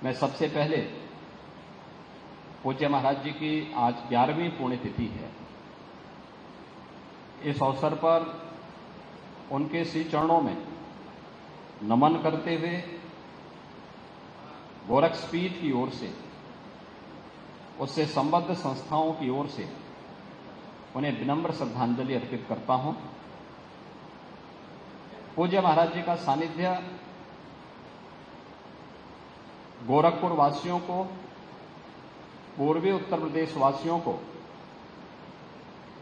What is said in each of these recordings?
मैं सबसे पहले पूज्य महाराज जी की आज 11वीं पुण्यतिथि है। इस अवसर पर उनके श्री चरणों में नमन करते हुए गोरक्षपीठ की ओर से, उससे संबद्ध संस्थाओं की ओर से उन्हें विनम्र श्रद्धांजलि अर्पित करता हूं। पूज्य महाराज जी का सानिध्य गोरखपुर वासियों को, पूर्वी उत्तर प्रदेश वासियों को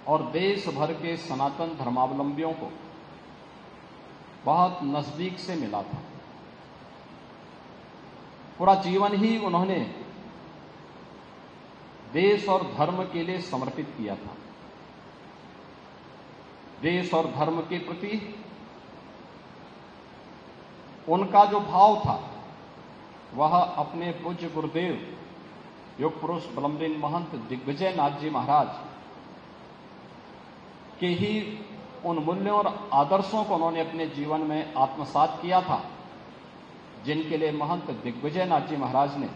और देश भर के सनातन धर्मावलंबियों को बहुत नजदीक से मिला था। पूरा जीवन ही उन्होंने देश और धर्म के लिए समर्पित किया था। देश और धर्म के प्रति उनका जो भाव था वह अपने पूज्य गुरुदेव योग पुरुष ब्रह्मलीन महंत दिग्विजय नाथ जी महाराज के ही उन मूल्यों और आदर्शों को उन्होंने अपने जीवन में आत्मसात किया था, जिनके लिए महंत दिग्विजय नाथ जी महाराज ने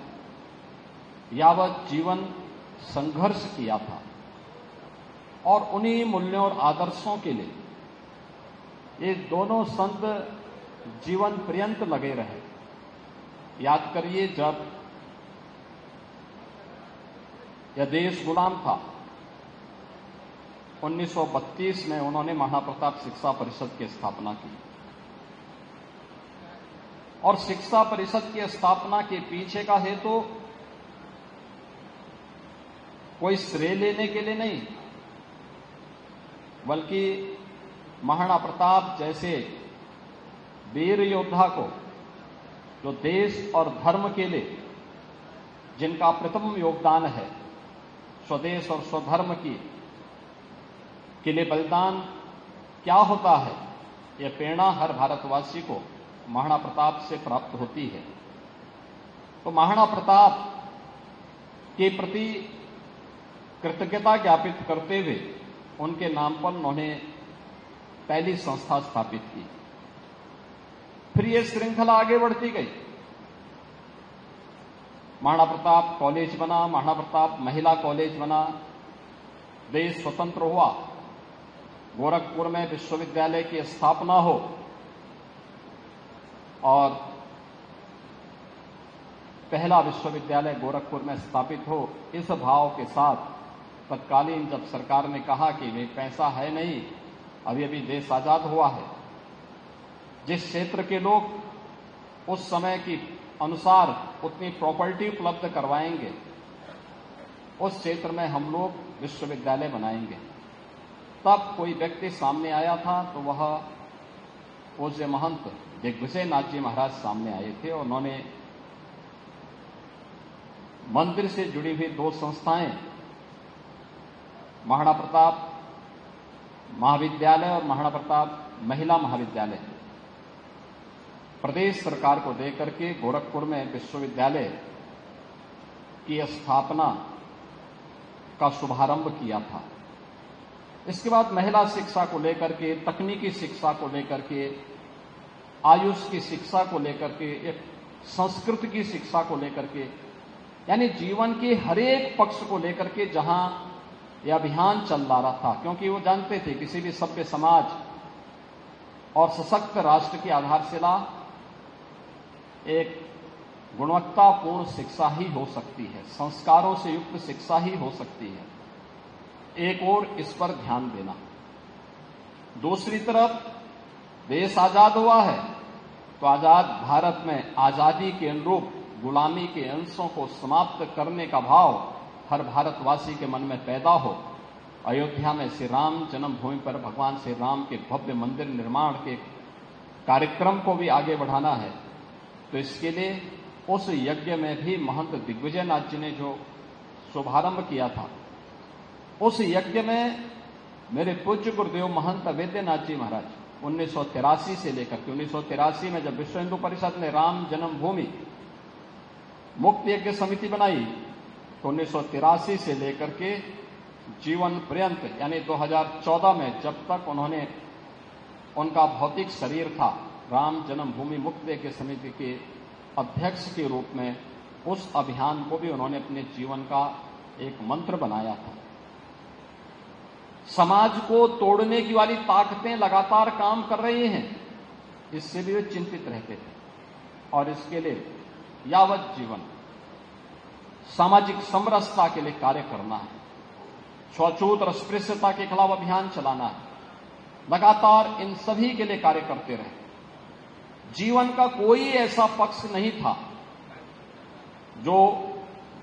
यावत जीवन संघर्ष किया था। और उन्हीं मूल्यों और आदर्शों के लिए ये दोनों संत जीवन पर्यंत लगे रहे। याद करिए, जब यह देश गुलाम था, 1932 में उन्होंने महाप्रताप शिक्षा परिषद की स्थापना की। और शिक्षा परिषद की स्थापना के पीछे का हेतु कोई श्रेय लेने के लिए नहीं, बल्कि महाराणा प्रताप जैसे वीर योद्धा को, जो देश और धर्म के लिए जिनका प्रथम योगदान है, स्वदेश और स्वधर्म के लिए बलिदान क्या होता है, यह प्रेरणा हर भारतवासी को महाराणा प्रताप से प्राप्त होती है। तो महाराणा प्रताप के प्रति कृतज्ञता ज्ञापित करते हुए उनके नाम पर उन्होंने पहली संस्था स्थापित की। फिर यह श्रृंखला आगे बढ़ती गई। महाराणा प्रताप कॉलेज बना, महाराणा प्रताप महिला कॉलेज बना, देश स्वतंत्र हुआ, गोरखपुर में विश्वविद्यालय की स्थापना हो और पहला विश्वविद्यालय गोरखपुर में स्थापित हो। इस भाव के साथ तत्कालीन जब सरकार ने कहा कि वे पैसा है नहीं, अभी देश आजाद हुआ है, जिस क्षेत्र के लोग उस समय की अनुसार उतनी प्रॉपर्टी उपलब्ध करवाएंगे, उस क्षेत्र में हम लोग विश्वविद्यालय बनाएंगे। तब कोई व्यक्ति सामने आया था, तो वह पूज्य महंत दिग्विजय नाथ जी महाराज सामने आए थे। और उन्होंने मंदिर से जुड़ी हुई दो संस्थाएं, महाराणा प्रताप महाविद्यालय और महाराणा प्रताप महिला महाविद्यालय, प्रदेश सरकार को देकर के गोरखपुर में विश्वविद्यालय की स्थापना का शुभारंभ किया था। इसके बाद महिला शिक्षा को लेकर के, तकनीकी शिक्षा को लेकर के, आयुष की शिक्षा को लेकर के, एक संस्कृत की शिक्षा को लेकर के, यानी जीवन के हर एक पक्ष को लेकर के जहां यह अभियान चल रहा था, क्योंकि वो जानते थे किसी भी सभ्य समाज और सशक्त राष्ट्र की आधारशिला एक गुणवत्तापूर्ण शिक्षा ही हो सकती है, संस्कारों से युक्त शिक्षा ही हो सकती है। एक और इस पर ध्यान देना। दूसरी तरफ देश आजाद हुआ है, तो आजाद भारत में आजादी के अनुरूप गुलामी के अंशों को समाप्त करने का भाव हर भारतवासी के मन में पैदा हो। अयोध्या में श्री राम जन्मभूमि पर भगवान श्री राम के भव्य मंदिर निर्माण के कार्यक्रम को भी आगे बढ़ाना है। तो इसके लिए उस यज्ञ में भी महंत दिग्विजय नाथ जी ने जो शुभारंभ किया था, उस यज्ञ में मेरे पूज्य गुरुदेव महंत अवेद्यनाथ जी महाराज 1983 से लेकर के 1983 में जब विश्व हिंदू परिषद ने राम जन्मभूमि मुक्त यज्ञ समिति बनाई, तो 1983 से लेकर के जीवन पर्यंत यानी 2014 में जब तक उन्होंने उनका भौतिक शरीर था, राम जन्मभूमि मुक्त यज्ञ समिति के अध्यक्ष के रूप में उस अभियान को भी उन्होंने अपने जीवन का एक मंत्र बनाया था। समाज को तोड़ने की वाली ताकतें लगातार काम कर रही हैं, इससे भी वे चिंतित रहते थे और इसके लिए यावत जीवन सामाजिक समरसता के लिए कार्य करना है, छूआछूत और अस्पृश्यता के खिलाफ अभियान चलाना है, लगातार इन सभी के लिए कार्य करते रहे। जीवन का कोई ऐसा पक्ष नहीं था जो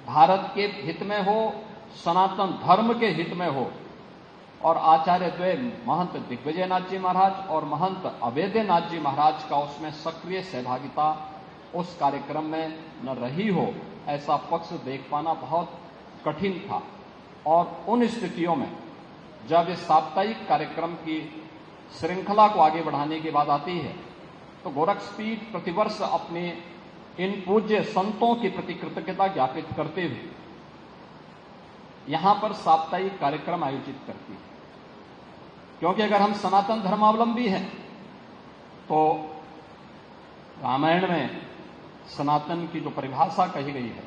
भारत के हित में हो, सनातन धर्म के हित में हो। और आचार्य द्वय महंत दिग्विजयनाथ जी महाराज और महंत अवैधनाथ जी महाराज का उसमें सक्रिय सहभागिता उस कार्यक्रम में न रही हो, ऐसा पक्ष देख पाना बहुत कठिन था। और उन स्थितियों में जब इस साप्ताहिक कार्यक्रम की श्रृंखला को आगे बढ़ाने की बात आती है, तो गोरक्षपीठ प्रतिवर्ष अपने इन पूज्य संतों के प्रति कृतज्ञता ज्ञापित करते हुए यहां पर साप्ताहिक कार्यक्रम आयोजित करती है। क्योंकि अगर हम सनातन धर्मावलंबी हैं तो रामायण में सनातन की जो परिभाषा कही गई है,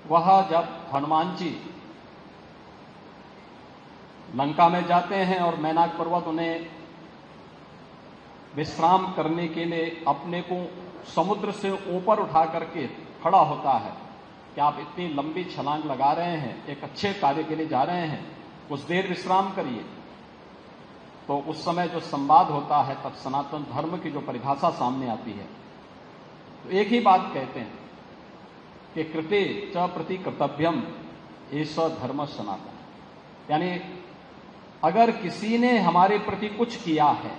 वह जब हनुमान जी लंका में जाते हैं और मैनाक पर्वत उन्हें विश्राम करने के लिए अपने को समुद्र से ऊपर उठा करके खड़ा होता है कि आप इतनी लंबी छलांग लगा रहे हैं, एक अच्छे कार्य के लिए जा रहे हैं, कुछ देर विश्राम करिए। तो उस समय जो संवाद होता है तब सनातन धर्म की जो परिभाषा सामने आती है, तो एक ही बात कहते हैं कि कृते च प्रति कर्तव्यम एष धर्म सनातन। यानी अगर किसी ने हमारे प्रति कुछ किया है,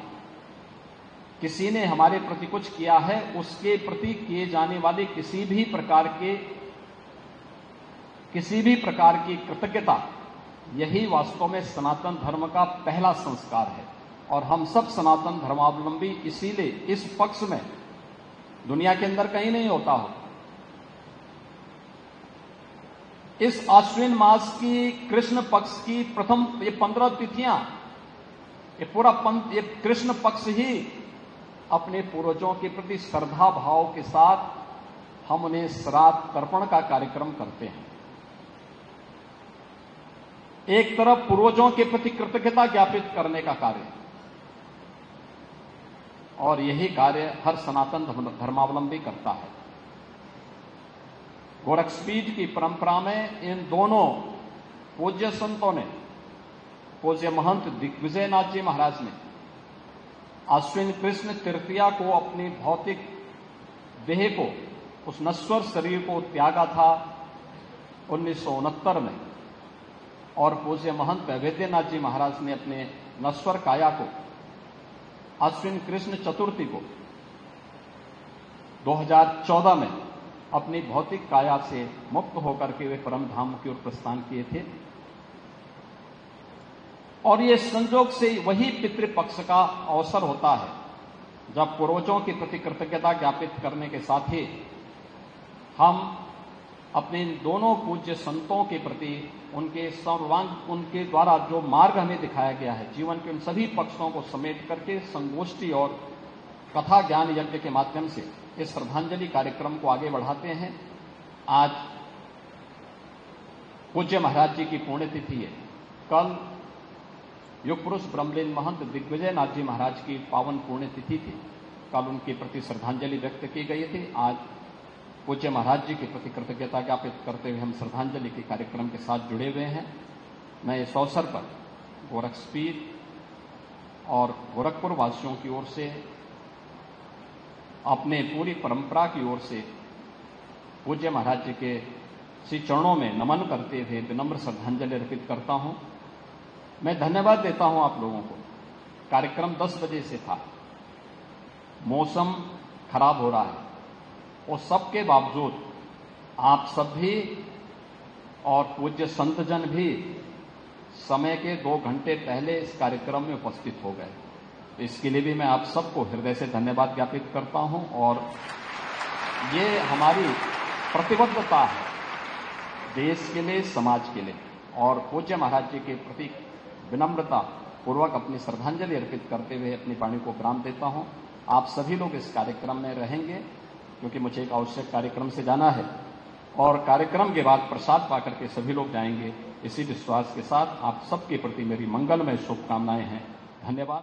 किसी ने हमारे प्रति कुछ किया है, उसके प्रति किए जाने वाले किसी भी प्रकार की कृतज्ञता, यही वास्तव में सनातन धर्म का पहला संस्कार है। और हम सब सनातन धर्मावलंबी इसीलिए इस पक्ष में दुनिया के अंदर कहीं नहीं होता हो। इस आश्विन मास की कृष्ण पक्ष की प्रथम ये 15 तिथियां, ये कृष्ण पक्ष ही अपने पूर्वजों के प्रति श्रद्धा भाव के साथ हम उन्हें श्राद्ध तर्पण का कार्यक्रम करते हैं। एक तरफ पूर्वजों के प्रति कृतज्ञता ज्ञापित करने का कार्य, और यही कार्य हर सनातन धर्मावलंबी करता है। गोरक्षपीठ की परंपरा में इन दोनों पूज्य संतों ने, पूज्य महंत दिग्विजयनाथ जी महाराज ने आश्विन कृष्ण तृतीया को अपनी भौतिक देह को, उस नश्वर शरीर को त्यागा था 1969 में, और पूज्य महंत अवैधनाथ जी महाराज ने अपने नश्वर काया को आश्विन कृष्ण चतुर्थी को 2014 में अपनी भौतिक काया से मुक्त होकर के वे परम धाम की ओर प्रस्थान किए थे। और ये संजोग से वही पितृपक्ष का अवसर होता है जब पूर्वजों के प्रति कृतज्ञता ज्ञापित करने के साथ ही हम अपने इन दोनों पूज्य संतों के प्रति उनके द्वारा जो मार्ग हमें दिखाया गया है, जीवन के उन सभी पक्षों को समेट करके संगोष्ठी और कथा ज्ञान यज्ञ के माध्यम से इस श्रद्धांजलि कार्यक्रम को आगे बढ़ाते हैं। आज पूज्य महाराज जी की पुण्यतिथि है। कल युग पुरुष ब्रह्मलीन महंत दिग्विजयनाथ जी महाराज की पावन पुण्यतिथि थी। कल उनके प्रति श्रद्धांजलि व्यक्त की गई थी। आज पूज्य महाराज जी के प्रति कृतज्ञता ज्ञापित करते हुए हम श्रद्धांजलि के कार्यक्रम के साथ जुड़े हुए हैं। मैं इस अवसर पर गोरक्षपीठ और गोरखपुर वासियों की ओर से, अपने पूरी परंपरा की ओर से पूज्य महाराज जी के श्री चरणों में नमन करते हुए विनम्र श्रद्धांजलि अर्पित करता हूं। मैं धन्यवाद देता हूं आप लोगों को। कार्यक्रम 10 बजे से था, मौसम खराब हो रहा है, और सबके बावजूद आप सब भी और पूज्य संतजन भी समय के 2 घंटे पहले इस कार्यक्रम में उपस्थित हो गए। इसके लिए भी मैं आप सबको हृदय से धन्यवाद ज्ञापित करता हूं, और ये हमारी प्रतिबद्धता है देश के लिए, समाज के लिए। और पूज्य महाराज जी के प्रति विनम्रता पूर्वक अपनी श्रद्धांजलि अर्पित करते हुए अपनी वाणी को विराम देता हूं। आप सभी लोग इस कार्यक्रम में रहेंगे क्योंकि मुझे एक आवश्यक कार्यक्रम से जाना है और कार्यक्रम के बाद प्रसाद पाकर के सभी लोग जाएंगे। इसी विश्वास के साथ आप सबके प्रति मेरी मंगलमय शुभकामनाएं हैं। धन्यवाद।